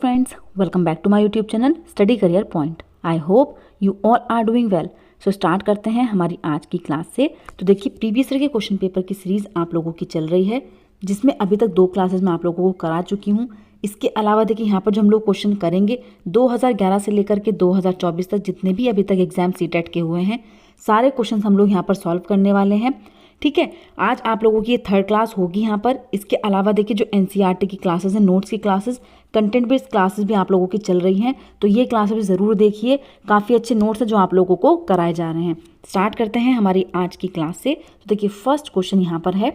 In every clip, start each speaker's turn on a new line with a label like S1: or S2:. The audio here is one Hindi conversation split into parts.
S1: Friends, welcome back to my YouTube channel Study Career Point. I hope you all are doing well. So start करते हैं हमारी आज की क्लास से। तो देखिए प्रीवियस ईयर के क्वेश्चन पेपर की सीरीज़ आप लोगों की चल रही है, जिसमें अभी तक 2 क्लासेस मैं आप लोगों को करा चुकी हूँ। इसके अलावा देखिए यहाँ पर जो हम लोग क्वेश्चन करेंगे 2011 से लेकर के 2024 तक जितने भी अभी तक एग्जाम सीटेट के हुए हैं, सारे क्वेश्चन हम लोग यहाँ पर सॉल्व करने वाले हैं। ठीक है, आज आप लोगों की ये 3rd क्लास होगी यहाँ पर। इसके अलावा देखिए जो एनसीईआरटी की क्लासेस हैं, नोट्स की क्लासेस, कंटेंट बेस्ड क्लासेस भी आप लोगों की चल रही हैं, तो ये क्लासेस भी ज़रूर देखिए। काफ़ी अच्छे नोट्स हैं जो आप लोगों को कराए जा रहे हैं। स्टार्ट करते हैं हमारी आज की क्लास से। तो देखिए फर्स्ट क्वेश्चन यहाँ पर है,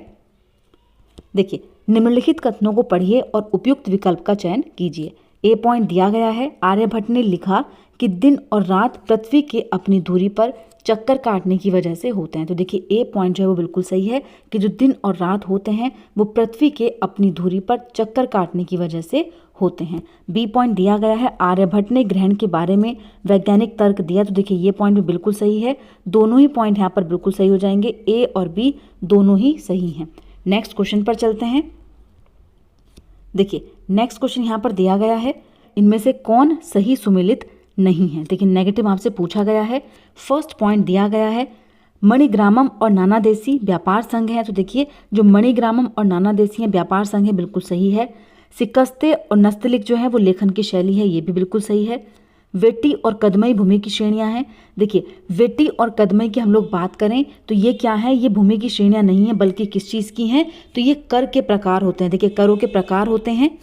S1: देखिए निम्नलिखित कथनों को पढ़िए और उपयुक्त विकल्प का चयन कीजिए। ए पॉइंट दिया गया है, आर्यभट्ट ने लिखा कि दिन और रात पृथ्वी के अपनी धुरी पर चक्कर काटने की वजह से होते हैं। तो देखिए ए पॉइंट जो है वो बिल्कुल सही है कि जो दिन और रात होते हैं वो पृथ्वी के अपनी धुरी पर चक्कर काटने की वजह से होते हैं। बी पॉइंट दिया गया है, आर्यभट्ट ने ग्रहण के बारे में वैज्ञानिक तर्क दिया। तो देखिए ये पॉइंट भी बिल्कुल सही है। दोनों ही पॉइंट यहाँ पर बिल्कुल सही हो जाएंगे, ए और बी दोनों ही सही हैं। नेक्स्ट क्वेश्चन पर चलते हैं। देखिए नेक्स्ट क्वेश्चन यहाँ पर दिया गया है, इनमें से कौन सही सुमेलित नहीं है। देखिए नेगेटिव आपसे पूछा गया है। फर्स्ट पॉइंट दिया गया है, मणिग्रामम और नानादेशी व्यापार संघ है। तो देखिए जो मणिग्रामम और नानादेशी है व्यापार संघ है, बिल्कुल सही है। सिकस्ते और नस्तलिक जो है वो लेखन की शैली है, ये भी बिल्कुल सही है। वेटी और कदमई भूमि की श्रेणियां हैं। देखिए वेटी और कदमई की हम लोग बात करें तो ये क्या है, ये भूमि की श्रेणियां नहीं है बल्कि किस चीज़ की हैं, तो ये कर के प्रकार होते हैं। देखिए करों के प्रकार होते हैं,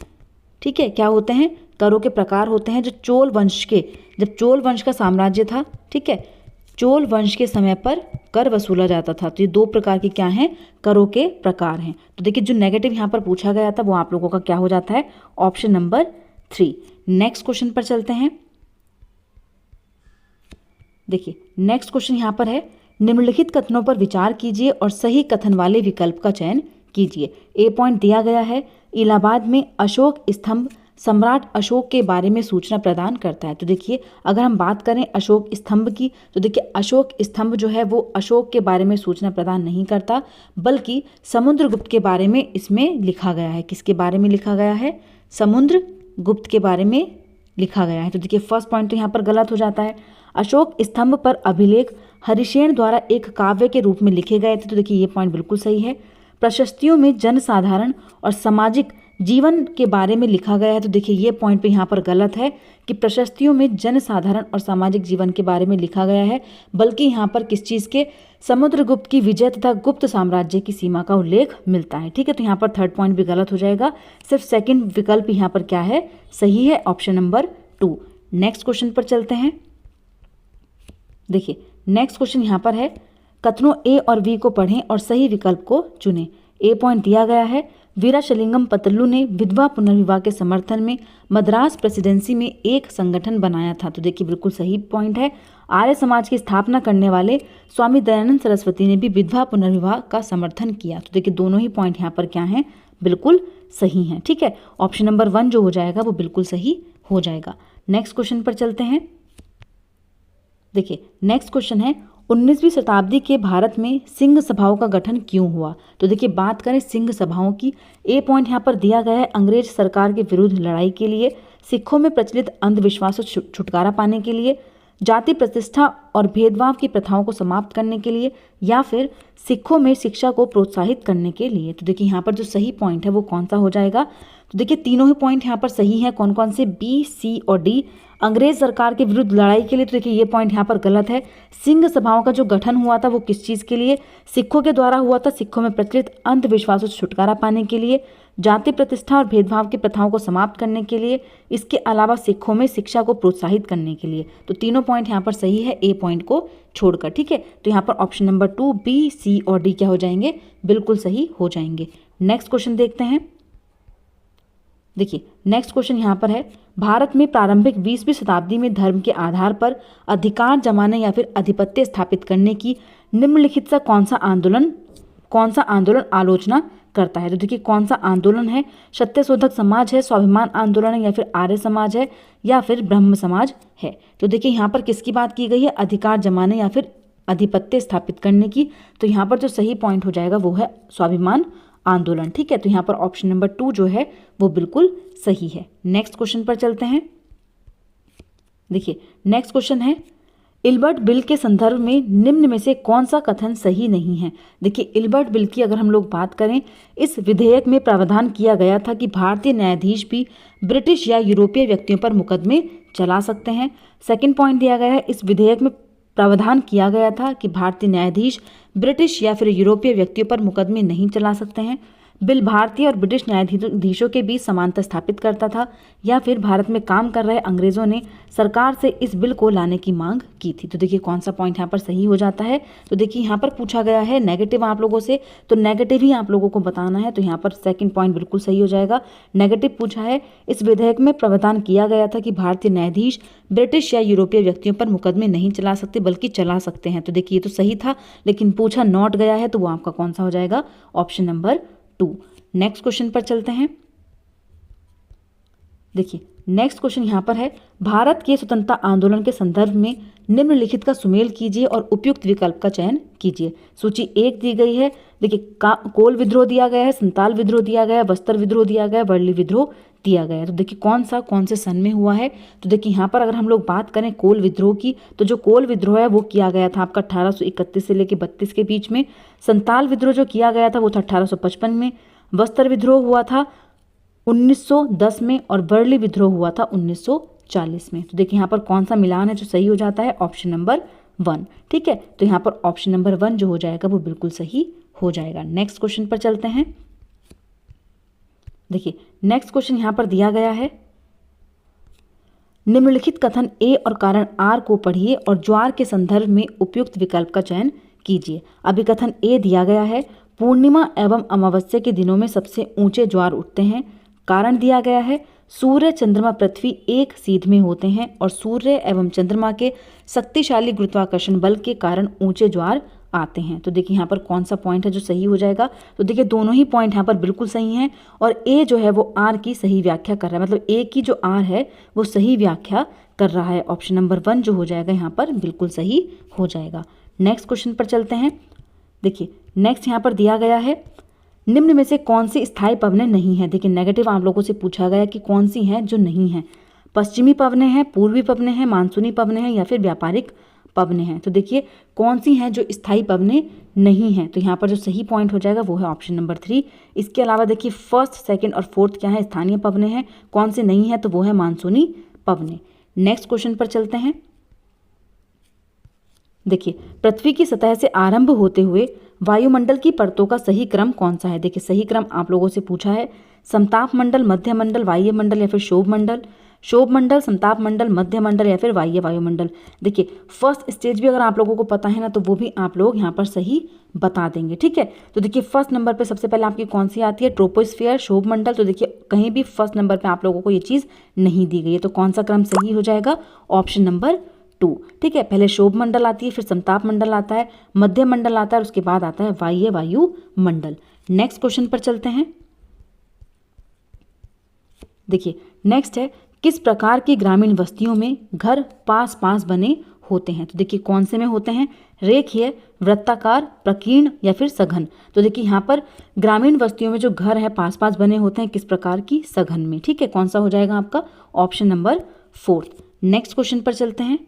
S1: ठीक है, क्या होते हैं, करों के प्रकार होते हैं। जो चोल वंश के, जब चोल वंश का साम्राज्य था, ठीक है, चोल वंश के समय पर कर वसूला जाता था। तो ये 2 प्रकार के क्या हैं, करों के प्रकार हैं। तो देखिए जो नेगेटिव यहाँ पर पूछा गया था वो आप लोगों का क्या हो जाता है, ऑप्शन नंबर 3। नेक्स्ट क्वेश्चन पर चलते हैं। देखिए नेक्स्ट क्वेश्चन यहाँ पर है, निम्नलिखित कथनों पर विचार कीजिए और सही कथन वाले विकल्प का चयन कीजिए। ए पॉइंट दिया गया है, इलाहाबाद में अशोक स्तंभ सम्राट अशोक के बारे में सूचना प्रदान करता है। तो देखिए अगर हम बात करें अशोक स्तंभ की, तो देखिए अशोक स्तंभ जो है वो अशोक के बारे में सूचना प्रदान नहीं करता, बल्कि समुद्रगुप्त के बारे में इसमें लिखा गया है। किसके बारे में लिखा गया है, समुद्रगुप्त के बारे में लिखा गया है। तो देखिए फर्स्ट पॉइंट तो यहाँ पर गलत हो जाता है। अशोक स्तंभ पर अभिलेख हरिशेन द्वारा एक काव्य के रूप में लिखे गए थे। तो देखिए ये पॉइंट बिल्कुल सही है। प्रशस्तियों में जनसाधारण और सामाजिक जीवन के बारे में लिखा गया है। तो देखिए ये पॉइंट पे यहाँ पर गलत है कि प्रशस्तियों में जनसाधारण और सामाजिक जीवन के बारे में लिखा गया है, बल्कि यहाँ पर किस चीज़ के, समुद्रगुप्त की विजय तथा गुप्त साम्राज्य की सीमा का उल्लेख मिलता है। ठीक है, तो यहाँ पर 3rd पॉइंट भी गलत हो जाएगा। सिर्फ 2nd विकल्प यहाँ पर क्या है, सही है, ऑप्शन नंबर 2। नेक्स्ट क्वेश्चन पर चलते हैं। देखिए नेक्स्ट क्वेश्चन यहाँ पर है, कथनों ए और बी को पढ़ें और सही विकल्प को चुनें। ए पॉइंट दिया गया है, वीराशलिंगम पतल्लु ने विधवा पुनर्विवाह के समर्थन में मद्रास प्रेसिडेंसी में एक संगठन बनाया था। तो देखिए बिल्कुल सही पॉइंट है। आर्य समाज की स्थापना करने वाले स्वामी दयानंद सरस्वती ने भी विधवा पुनर्विवाह का समर्थन किया। तो देखिए दोनों ही पॉइंट यहाँ पर क्या हैं, बिल्कुल सही हैं। ठीक है, ऑप्शन नंबर 1 जो हो जाएगा वो बिल्कुल सही हो जाएगा। नेक्स्ट क्वेश्चन पर चलते हैं। देखिए नेक्स्ट क्वेश्चन है, 19वीं शताब्दी के भारत में सिंह सभाओं का गठन क्यों हुआ। तो देखिए बात करें सिंह सभाओं की, ए पॉइंट यहाँ पर दिया गया है, अंग्रेज सरकार के विरुद्ध लड़ाई के लिए, सिखों में प्रचलित अंधविश्वासों से छुटकारा पाने के लिए, जाति प्रतिष्ठा और भेदभाव की प्रथाओं को समाप्त करने के लिए, या फिर सिखों में शिक्षा को प्रोत्साहित करने के लिए। तो देखिए यहाँ पर जो सही पॉइंट है वो कौन सा हो जाएगा, तो देखिए तीनों ही पॉइंट यहाँ पर सही हैं। कौन कौन से, बी, सी और डी। अंग्रेज सरकार के विरुद्ध लड़ाई के लिए, तो देखिए ये पॉइंट यहाँ पर गलत है। सिंह सभाओं का जो गठन हुआ था वो किस चीज़ के लिए, सिखों के द्वारा हुआ था, सिखों में प्रचलित अंधविश्वासों से छुटकारा पाने के लिए, जाति प्रतिष्ठा और भेदभाव की प्रथाओं को समाप्त करने के लिए, इसके अलावा सिखों में शिक्षा को प्रोत्साहित करने के लिए। तो तीनों पॉइंट यहाँ पर सही है, ए पॉइंट को छोड़कर। ठीक है, तो यहाँ पर ऑप्शन नंबर 2, बी, सी और डी क्या हो जाएंगे, बिल्कुल सही हो जाएंगे। नेक्स्ट क्वेश्चन देखते हैं। देखिए नेक्स्ट क्वेश्चन यहाँ पर है, भारत में प्रारंभिक 20वीं शताब्दी में धर्म के आधार पर अधिकार जमाने या फिर आधिपत्य स्थापित करने की निम्नलिखित सा कौन सा आंदोलन आलोचना करता है। तो देखिए कौन सा आंदोलन है, सत्यशोधक समाज है, स्वाभिमान आंदोलन है, या फिर आर्य समाज है, या फिर ब्रह्म समाज है। तो देखिए यहाँ पर किसकी बात की गई है, अधिकार जमाने या फिर आधिपत्य स्थापित करने की। तो यहाँ पर जो सही पॉइंट हो जाएगा वो है स्वाभिमान आंदोलन। ठीक है, तो यहाँ पर ऑप्शन नंबर 2 जो है वो बिल्कुल सही है। नेक्स्ट क्वेश्चन पर चलते हैं। देखिए नेक्स्ट क्वेश्चन है, इल्बर्ट बिल के संदर्भ में निम्न में से कौन सा कथन सही नहीं है। देखिए इल्बर्ट बिल की अगर हम लोग बात करें, इस विधेयक में प्रावधान किया गया था कि भारतीय न्यायाधीश भी ब्रिटिश या यूरोपीय व्यक्तियों पर मुकदमे चला सकते हैं। सेकंड पॉइंट दिया गया है, इस विधेयक में प्रावधान किया गया था कि भारतीय न्यायाधीश ब्रिटिश या फिर यूरोपीय व्यक्तियों पर मुकदमे नहीं चला सकते हैं। बिल भारतीय और ब्रिटिश न्यायाधीशों के बीच समानता स्थापित करता था, या फिर भारत में काम कर रहे अंग्रेजों ने सरकार से इस बिल को लाने की मांग की थी। तो देखिए कौन सा पॉइंट यहाँ पर सही हो जाता है। तो देखिए यहाँ पर पूछा गया है नेगेटिव आप लोगों से, तो नेगेटिव ही आप लोगों को बताना है। तो यहाँ पर सेकंड पॉइंट बिल्कुल सही हो जाएगा। नेगेटिव पूछा है, इस विधेयक में प्रावधान किया गया था कि भारतीय न्यायाधीश ब्रिटिश या यूरोपीय व्यक्तियों पर मुकदमे नहीं चला सकते बल्कि चला सकते हैं। तो देखिए ये तो सही था, लेकिन पूछा नॉट गया है, तो वो आपका कौन सा हो जाएगा, ऑप्शन नंबर 2। नेक्स्ट क्वेश्चन पर चलते हैं। देखिए नेक्स्ट क्वेश्चन यहाँ पर है, भारत के स्वतंत्रता आंदोलन के संदर्भ में निम्नलिखित का सुमेल कीजिए और उपयुक्त विकल्प का चयन कीजिए। सूची 1 दी गई है। देखिए कोल विद्रोह दिया गया है, संताल विद्रोह दिया गया है, बस्तर विद्रोह दिया गया है, वर्ली विद्रोह दिया गया है। तो देखिए कौन से सन में हुआ है। तो देखिए यहाँ पर अगर हम लोग बात करें कोल विद्रोह की, तो जो कोल विद्रोह है वो किया गया था आपका 1831 से लेकर 32 के बीच में। संताल विद्रोह जो किया गया था वो था 1855 में। बस्तर विद्रोह हुआ था 1910 में, और वर्ली विद्रोह हुआ था 1940 में। तो देखिए यहाँ पर कौन सा मिलान है जो सही हो जाता है, ऑप्शन नंबर 1। ठीक है, तो यहाँ पर ऑप्शन नंबर 1 जो हो जाएगा वो बिल्कुल सही हो जाएगा। नेक्स्ट क्वेश्चन पर चलते हैं। देखिए नेक्स्ट क्वेश्चन यहाँ पर दिया गया है, निम्नलिखित कथन ए और कारण आर को पढ़िए और ज्वार के संदर्भ में उपयुक्त विकल्प का चयन कीजिए। अभी कथन ए दिया गया है, पूर्णिमा एवं अमावस्या के दिनों में सबसे ऊंचे ज्वार उठते हैं। कारण दिया गया है, सूर्य चंद्रमा पृथ्वी एक सीध में होते हैं और सूर्य एवं चंद्रमा के शक्तिशाली गुरुत्वाकर्षण बल के कारण ऊंचे ज्वार आते हैं। तो देखिए यहाँ पर कौन सा पॉइंट है जो सही हो जाएगा। तो देखिए दोनों ही पॉइंट यहाँ पर बिल्कुल सही हैं, और ए जो है वो आर की सही व्याख्या कर रहा है, मतलब ए की जो आर है वो सही व्याख्या कर रहा है। ऑप्शन नंबर 1 जो हो जाएगा यहाँ पर बिल्कुल सही हो जाएगा। नेक्स्ट क्वेश्चन पर चलते हैं। देखिए नेक्स्ट यहाँ पर दिया गया है, निम्न में से कौन सी स्थायी पवनें नहीं हैं। देखिए नेगेटिव आप लोगों से पूछा गया कि कौन सी हैं जो नहीं हैं। पश्चिमी पवनें हैं, पूर्वी पवनें हैं, मानसूनी पवनें हैं, या फिर व्यापारिक पवनें हैं। तो देखिए कौन सी हैं जो स्थायी पवनें नहीं हैं। तो यहाँ पर जो सही पॉइंट हो जाएगा वो है ऑप्शन नंबर 3। इसके अलावा देखिए फर्स्ट, सेकंड और फोर्थ क्या है, स्थानीय पवनें हैं। कौन सी नहीं है, तो वो है मानसूनी पवनें। नेक्स्ट क्वेश्चन पर चलते हैं। देखिए पृथ्वी की सतह से आरंभ होते हुए वायुमंडल की परतों का सही क्रम कौन सा है। देखिए सही क्रम आप लोगों से पूछा है, समताप मंडल, मध्य मंडल, वाह्य मंडल या फिर शोभ मंडल। शोभ मंडल, समताप मंडल, मध्य मंडल या फिर वाह्य वायुमंडल। देखिए फर्स्ट स्टेज भी अगर आप लोगों को पता है ना, तो वो भी आप लोग यहाँ पर सही बता देंगे। ठीक है, तो देखिए फर्स्ट नंबर पे सबसे पहले आपकी कौन सी आती है, ट्रोपोस्फियर, शोभ मंडल। तो देखिए कहीं भी फर्स्ट नंबर पे आप लोगों को ये चीज़ नहीं दी गई है, तो कौन सा क्रम सही हो जाएगा, ऑप्शन नंबर 2। ठीक है, पहले शोभ मंडल आती है, फिर समताप मंडल आता है, मध्य मंडल आता है, और उसके बाद आता है वाह्य वायु मंडल। नेक्स्ट क्वेश्चन पर चलते हैं। देखिए नेक्स्ट है, किस प्रकार की ग्रामीण बस्तियों में घर पास पास बने होते हैं। तो देखिए कौन से में होते हैं, रेखीय, वृत्ताकार, प्रकीर्ण या फिर सघन। तो देखिए यहाँ पर ग्रामीण बस्तियों में जो घर है पास पास बने होते हैं, किस प्रकार की, सघन में। ठीक है, कौन सा हो जाएगा आपका, ऑप्शन नंबर 4। नेक्स्ट क्वेश्चन पर चलते हैं।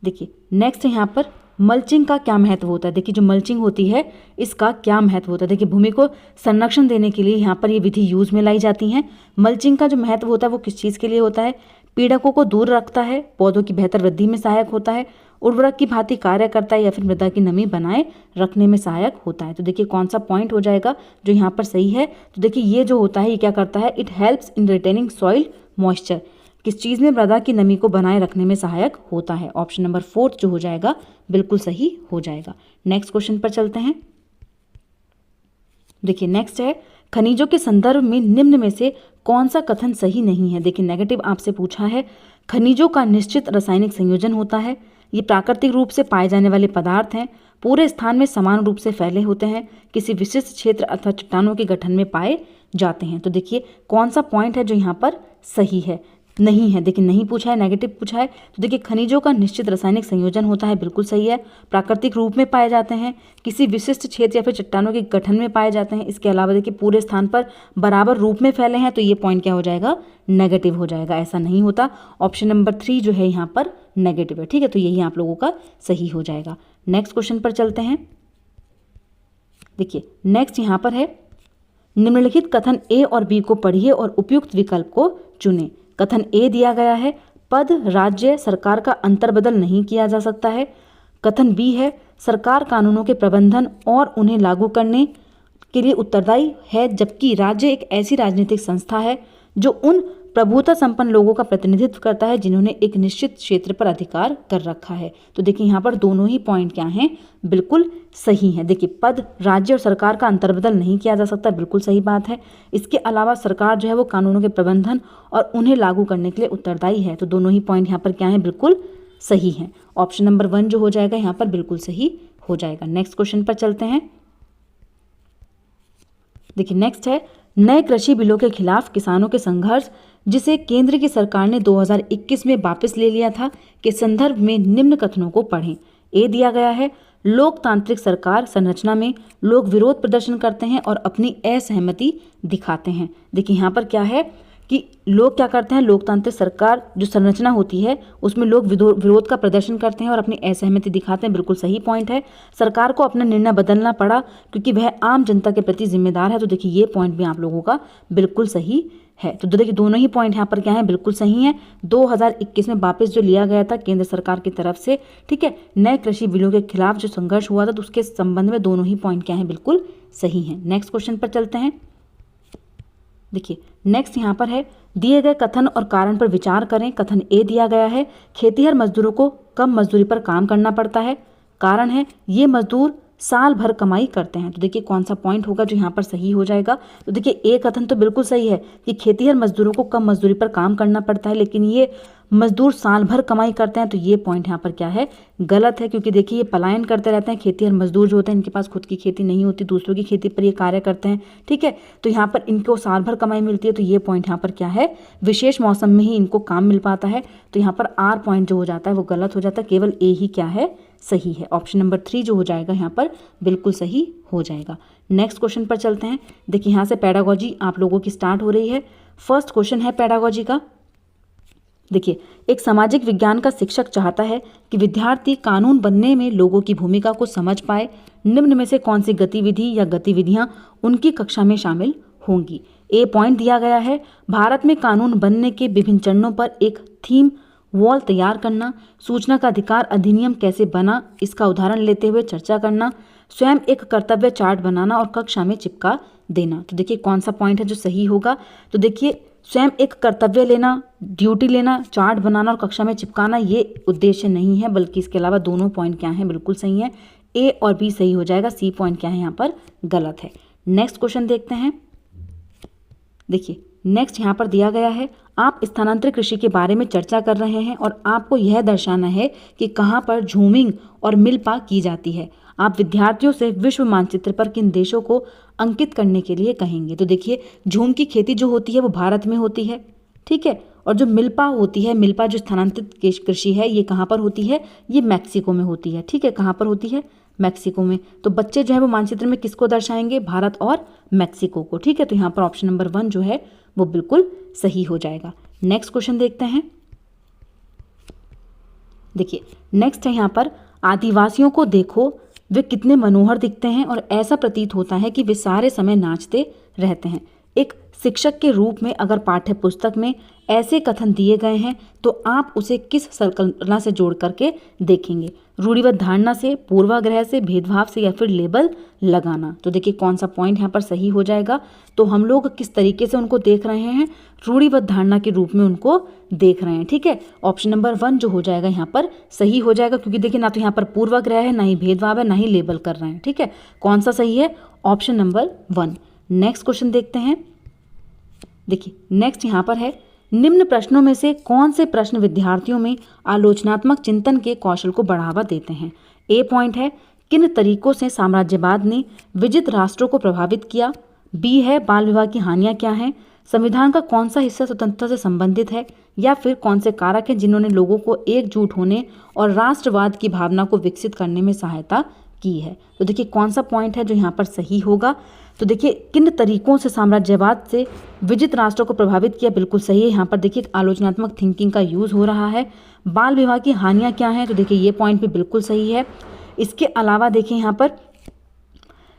S1: देखिए नेक्स्ट यहाँ पर मल्चिंग का क्या महत्व होता है। देखिए जो मल्चिंग होती है इसका क्या महत्व होता है। देखिए भूमि को संरक्षण देने के लिए यहाँ पर ये विधि यूज में लाई जाती हैं। मल्चिंग का जो महत्व होता है वो किस चीज़ के लिए होता है, पीड़कों को दूर रखता है, पौधों की बेहतर वृद्धि में सहायक होता है, उर्वरक की भांति कार्य करता है, या फिर मृदा की नमी बनाए रखने में सहायक होता है। तो देखिए कौन सा पॉइंट हो जाएगा जो यहाँ पर सही है। तो देखिए ये जो होता है ये क्या करता है, it helps in retaining soil moisture. किस चीज़ में, मृदा की नमी को बनाए रखने में सहायक होता है। ऑप्शन नंबर 4 जो हो जाएगा बिल्कुल सही हो जाएगा। नेक्स्ट क्वेश्चन पर चलते हैं। देखिए नेक्स्ट है, खनिजों के संदर्भ में निम्न में से कौन सा कथन सही नहीं है। देखिए नेगेटिव आपसे पूछा है, खनिजों का निश्चित रासायनिक संयोजन होता है, ये प्राकृतिक रूप से पाए जाने वाले पदार्थ हैं, पूरे स्थान में समान रूप से फैले होते हैं, किसी विशिष्ट क्षेत्र अथवा चट्टानों के गठन में पाए जाते हैं। तो देखिए कौन सा पॉइंट है जो यहाँ पर सही है। नहीं है। देखिए नहीं पूछा है, नेगेटिव पूछा है। तो देखिए खनिजों का निश्चित रासायनिक संयोजन होता है, बिल्कुल सही है। प्राकृतिक रूप में पाए जाते हैं, किसी विशिष्ट क्षेत्र या फिर चट्टानों के गठन में पाए जाते हैं। इसके अलावा देखिए पूरे स्थान पर बराबर रूप में फैले हैं, तो ये पॉइंट क्या हो जाएगा, नेगेटिव हो जाएगा। ऐसा नहीं होता। ऑप्शन नंबर 3 जो है यहाँ पर नेगेटिव है, ठीक है। तो यही आप लोगों का सही हो जाएगा। नेक्स्ट क्वेश्चन पर चलते हैं। देखिए नेक्स्ट यहाँ पर है, निम्नलिखित कथन ए और बी को पढ़िए और उपयुक्त विकल्प को चुनें। कथन ए दिया गया है, पद, राज्य, सरकार का अंतर्बदल नहीं किया जा सकता है। कथन बी है, सरकार कानूनों के प्रबंधन और उन्हें लागू करने के लिए उत्तरदायी है, जबकि राज्य एक ऐसी राजनीतिक संस्था है जो उन प्रभुता संपन्न लोगों का प्रतिनिधित्व करता है जिन्होंने एक निश्चित क्षेत्र पर अधिकार कर रखा है। तो देखिए यहाँ पर दोनों ही पॉइंट क्या हैं, बिल्कुल सही है। देखिए पद, राज्य और सरकार का अंतर्बदल नहीं किया जा सकता, बिल्कुल सही बात है। इसके अलावा सरकार जो है वो कानूनों के प्रबंधन और उन्हें लागू करने के लिए उत्तरदायी है। तो दोनों ही पॉइंट यहाँ पर क्या है, बिल्कुल सही है। ऑप्शन नंबर 1 जो हो जाएगा यहाँ पर बिल्कुल सही हो जाएगा। नेक्स्ट क्वेश्चन पर चलते हैं। देखिए नेक्स्ट है, नए कृषि बिलों के खिलाफ किसानों के संघर्ष, जिसे केंद्र की सरकार ने 2021 में वापस ले लिया था, के संदर्भ में निम्न कथनों को पढ़ें। ए दिया गया है, लोकतांत्रिक सरकार संरचना में लोग विरोध प्रदर्शन करते हैं और अपनी असहमति दिखाते हैं। देखिए यहाँ पर क्या है कि लोग क्या करते हैं, लोकतांत्रिक सरकार जो संरचना होती है उसमें लोग विरोध का प्रदर्शन करते हैं और अपनी असहमति दिखाते हैं, बिल्कुल सही पॉइंट है। सरकार को अपना निर्णय बदलना पड़ा क्योंकि वह आम जनता के प्रति जिम्मेदार है। तो देखिए ये पॉइंट भी आप लोगों का बिल्कुल सही है। तो देखिए दोनों ही पॉइंट यहाँ पर क्या है, बिल्कुल सही है। 2021 में वापस जो लिया गया था केंद्र सरकार की तरफ से, ठीक है, नए कृषि बिलों के खिलाफ जो संघर्ष हुआ था, तो उसके संबंध में दोनों ही पॉइंट क्या है, बिल्कुल सही है। नेक्स्ट क्वेश्चन पर चलते हैं। देखिए नेक्स्ट यहाँ पर है, दिए गए कथन और कारण पर विचार करें। कथन ए दिया गया है, खेतीहर मजदूरों को कम मजदूरी पर काम करना पड़ता है। कारण है, ये मजदूर साल भर कमाई करते हैं। तो देखिए कौन सा पॉइंट होगा जो यहाँ पर सही हो जाएगा। तो देखिए ए कथन तो बिल्कुल सही है कि खेतीहर मजदूरों को कम मजदूरी पर काम करना पड़ता है, लेकिन ये मजदूर साल भर कमाई करते हैं। तो ये पॉइंट यहाँ पर क्या है, गलत है, क्योंकि देखिए ये पलायन करते रहते हैं। खेतीहर मजदूर जो होते हैं इनके पास खुद की खेती नहीं होती, दूसरों की खेती पर ये कार्य करते हैं, ठीक है। तो यहाँ पर इनको साल भर कमाई मिलती है। तो ये पॉइंट यहाँ पर क्या है, विशेष मौसम में ही इनको काम मिल पाता है। तो यहाँ पर आर पॉइंट जो हो जाता है वो गलत हो जाता है, केवल ए ही क्या है, सही है। ऑप्शन नंबर 3 जो हो जाएगा यहाँ पर बिल्कुल सही हो जाएगा। नेक्स्ट क्वेश्चन पर चलते हैं। देखिए यहाँ से पेडागोजी आप लोगों की स्टार्ट हो रही है। फर्स्ट क्वेश्चन है पेडागोजी का। देखिए एक सामाजिक विज्ञान का शिक्षक चाहता है कि विद्यार्थी कानून बनने में लोगों की भूमिका को समझ पाए। निम्न में से कौन सी गतिविधि या गतिविधियां उनकी कक्षा में शामिल होंगी। ए पॉइंट दिया गया है, भारत में कानून बनने के विभिन्न चरणों पर एक थीम वॉल तैयार करना, सूचना का अधिकार अधिनियम कैसे बना इसका उदाहरण लेते हुए चर्चा करना, स्वयं एक कर्तव्य चार्ट बनाना और कक्षा में चिपका देना। तो देखिए कौन सा पॉइंट है जो सही होगा। तो देखिए स्वयं एक कर्तव्य लेना, ड्यूटी लेना, चार्ट बनाना और कक्षा में चिपकाना ये उद्देश्य नहीं है, बल्कि इसके अलावा दोनों पॉइंट क्या हैं, बिल्कुल सही है। ए और बी सही हो जाएगा, सी पॉइंट क्या है यहाँ पर गलत है। नेक्स्ट क्वेश्चन देखते हैं। देखिए नेक्स्ट यहाँ पर दिया गया है, आप स्थानांतरित कृषि के बारे में चर्चा कर रहे हैं और आपको यह दर्शाना है कि कहाँ पर झूमिंग और मिल्पा की जाती है। आप विद्यार्थियों से विश्व मानचित्र पर किन देशों को अंकित करने के लिए कहेंगे। तो देखिए झूम की खेती जो होती है वो भारत में होती है, ठीक है, और जो मिल्पा होती है, मिल्पा जो स्थानांतरित कृषि है ये कहाँ पर होती है, ये मैक्सिको में होती है, ठीक है। कहाँ पर होती है, मैक्सिको में। तो बच्चे जो है वो मानचित्र में किसको दर्शाएंगे, भारत और मैक्सिको को, ठीक है। तो यहाँ पर ऑप्शन नंबर 1 जो है वो बिल्कुल सही हो जाएगा। नेक्स्ट क्वेश्चन देखते हैं। देखिए नेक्स्ट है यहाँ पर, आदिवासियों को देखो वे कितने मनोहर दिखते हैं और ऐसा प्रतीत होता है कि वे सारे समय नाचते रहते हैं। एक शिक्षक के रूप में अगर पाठ्य पुस्तक में ऐसे कथन दिए गए हैं तो आप उसे किस संकल्पना से जोड़ करके देखेंगे, रूढ़िबद्ध धारणा से, पूर्वाग्रह से, भेदभाव से या फिर लेबल लगाना। तो देखिए कौन सा पॉइंट यहाँ पर सही हो जाएगा। तो हम लोग किस तरीके से उनको देख रहे हैं, रूढ़िबद्ध धारणा के रूप में उनको देख रहे हैं, ठीक है। ऑप्शन नंबर 1 जो हो जाएगा यहाँ पर सही हो जाएगा, क्योंकि देखिए ना तो यहाँ पर पूर्वाग्रह है, ना ही भेदभाव है, ना ही लेबल कर रहे हैं, ठीक है। कौन सा सही है, ऑप्शन नंबर 1। नेक्स्ट क्वेश्चन देखते हैं। देखिए नेक्स्ट यहाँ पर है, निम्न प्रश्नों में से कौन से प्रश्न विद्यार्थियों में आलोचनात्मक चिंतन के कौशल को बढ़ावा देते हैं। ए पॉइंट है, किन तरीकों से साम्राज्यवाद ने विजित राष्ट्रों को प्रभावित किया। बी है, बाल विवाह की हानियां क्या हैं। संविधान का कौन सा हिस्सा स्वतंत्रता से संबंधित है, या फिर कौन से कारक हैं जिन्होंने लोगों को एकजुट होने और राष्ट्रवाद की भावना को विकसित करने में सहायता की है। तो देखिए कौन सा पॉइंट है जो यहाँ पर सही होगा। तो देखिए किन तरीकों से साम्राज्यवाद से विजित राष्ट्रों को प्रभावित किया, बिल्कुल सही है। यहाँ पर देखिए आलोचनात्मक थिंकिंग का यूज हो रहा है। बाल विवाह की हानियाँ क्या हैं, तो देखिए ये पॉइंट भी बिल्कुल सही है। इसके अलावा देखिए यहाँ पर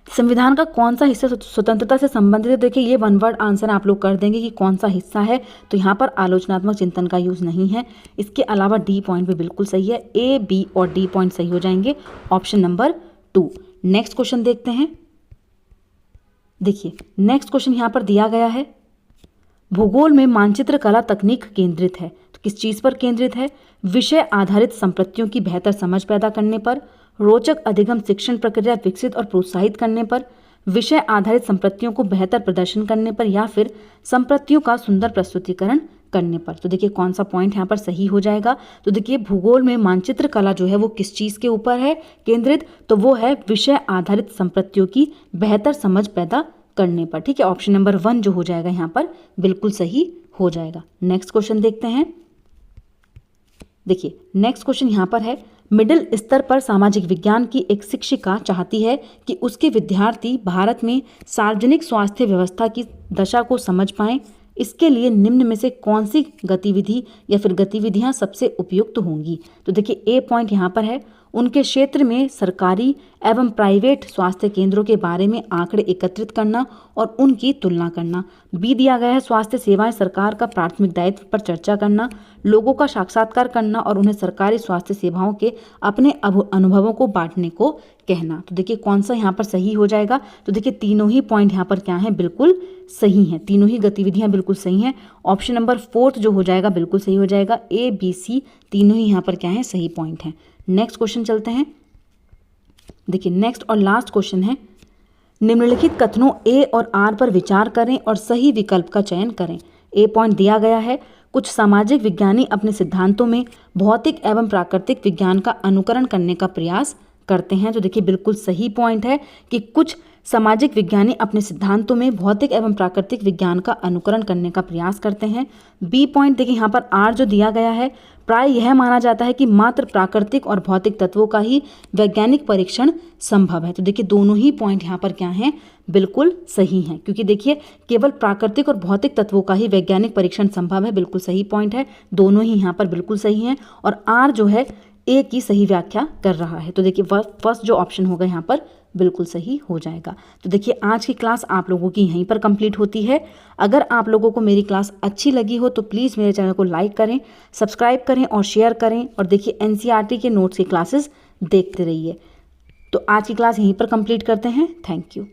S1: संविधान का कौन सा हिस्सा स्वतंत्रता से संबंधित है, देखिए ये वन वर्ड आंसर आप लोग कर देंगे कि कौन सा हिस्सा है, तो यहाँ पर आलोचनात्मक चिंतन का यूज नहीं है। इसके अलावा डी पॉइंट भी बिल्कुल सही है, ए बी और डी पॉइंट सही हो जाएंगे, ऑप्शन नंबर 2। नेक्स्ट क्वेश्चन देखते हैं। देखिए नेक्स्ट क्वेश्चन यहाँ पर दिया गया है, भूगोल में मानचित्र कला तकनीक केंद्रित है, तो किस चीज पर केंद्रित है? विषय आधारित संपत्तियों की बेहतर समझ पैदा करने पर, रोचक अधिगम शिक्षण प्रक्रिया विकसित और प्रोत्साहित करने पर, विषय आधारित संपत्तियों को बेहतर प्रदर्शन करने पर, या फिर संपत्तियों का सुंदर प्रस्तुतिकरण करने पर। तो देखिए कौन सा पॉइंट यहाँ पर सही हो जाएगा। तो देखिए भूगोल में मानचित्र कला जो है वो किस चीज के ऊपर है केंद्रित, तो वो है विषय आधारित संपत्तियों की बेहतर समझ पैदा करने पर। ठीक है, ऑप्शन नंबर 1 जो हो जाएगा यहाँ पर बिल्कुल सही हो जाएगा। नेक्स्ट क्वेश्चन देखते हैं। देखिए नेक्स्ट क्वेश्चन यहाँ पर है, मिडिल स्तर पर सामाजिक विज्ञान की एक शिक्षिका चाहती है कि उसके विद्यार्थी भारत में सार्वजनिक स्वास्थ्य व्यवस्था की दशा को समझ पाएं। इसके लिए निम्न में से कौन सी गतिविधि या फिर गतिविधियां सबसे उपयुक्त होंगी? तो देखिए ए पॉइंट यहाँ पर है, उनके क्षेत्र में सरकारी एवं प्राइवेट स्वास्थ्य केंद्रों के बारे में आंकड़े एकत्रित करना और उनकी तुलना करना। बी दिया गया है, स्वास्थ्य सेवाएं सरकार का प्राथमिक दायित्व पर चर्चा करना, लोगों का साक्षात्कार करना और उन्हें सरकारी स्वास्थ्य सेवाओं के अपने अनुभवों को बांटने को कहना। तो देखिए कौन सा यहाँ पर सही हो जाएगा। तो देखिए तीनों ही पॉइंट यहाँ पर क्या है, बिल्कुल सही हैं, तीनों ही गतिविधियां बिल्कुल सही हैं। ऑप्शन नंबर 4 जो हो जाएगा बिल्कुल सही हो जाएगा, ए बी सी तीनों ही यहाँ पर क्या है, सही पॉइंट हैं। नेक्स्ट क्वेश्चन चलते हैं। देखिए नेक्स्ट और लास्ट क्वेश्चन है, निम्नलिखित कथनों ए और आर पर विचार करें और सही विकल्प का चयन करें। ए पॉइंट दिया गया है, कुछ सामाजिक विज्ञानी अपने सिद्धांतों में भौतिक एवं प्राकृतिक विज्ञान का अनुकरण करने का प्रयास करते हैं। तो देखिए बिल्कुल सही पॉइंट है कि कुछ सामाजिक विज्ञानी अपने सिद्धांतों में भौतिक एवं प्राकृतिक विज्ञान का अनुकरण करने का प्रयास करते हैं। बी पॉइंट देखिए यहाँ पर आर जो दिया गया है, प्राय यह माना जाता है कि मात्र प्राकृतिक और भौतिक तत्वों का ही वैज्ञानिक परीक्षण संभव है। तो देखिए दोनों ही पॉइंट यहाँ पर क्या हैं, बिल्कुल सही हैं, क्योंकि देखिए केवल प्राकृतिक और भौतिक तत्वों का ही वैज्ञानिक परीक्षण संभव है, बिल्कुल सही पॉइंट है, दोनों ही यहाँ पर बिल्कुल सही हैं। और आर जो है ए की सही व्याख्या कर रहा है। तो देखिए फर्स्ट जो ऑप्शन होगा यहाँ पर बिल्कुल सही हो जाएगा। तो देखिए आज की क्लास आप लोगों की यहीं पर कंप्लीट होती है। अगर आप लोगों को मेरी क्लास अच्छी लगी हो तो प्लीज़ मेरे चैनल को लाइक करें, सब्सक्राइब करें और शेयर करें, और देखिए एनसीईआरटी के नोट्स की क्लासेस देखते रहिए। तो आज की क्लास यहीं पर कंप्लीट करते हैं। Thank you.